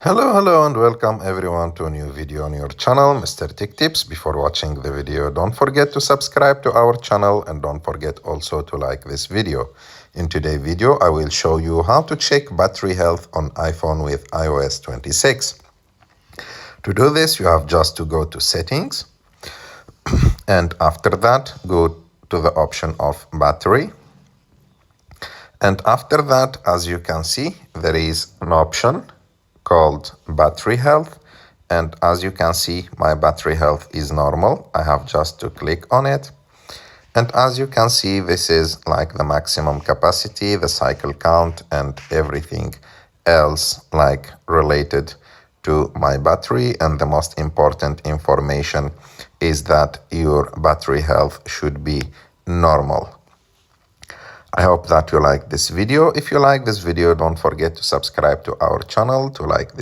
Hello and welcome everyone to a new video on your channel, Mr. Tech Tips. Before watching the video, don't forget to subscribe to our channel and don't forget also to like this video. In today's video, I will show you how to check battery health on iPhone with iOS 26. To do this, you have just to go to Settings and after that, go to the option of Battery. And after that, as you can see, there is an option called battery health, and as you can see, my battery health is normal. I have just to click on it, and as you can see, this is like the maximum capacity, the cycle count, and everything else like related to my battery. And the most important information is that your battery health should be normal. I hope that you like this video. If you like this video, don't forget to subscribe to our channel to like this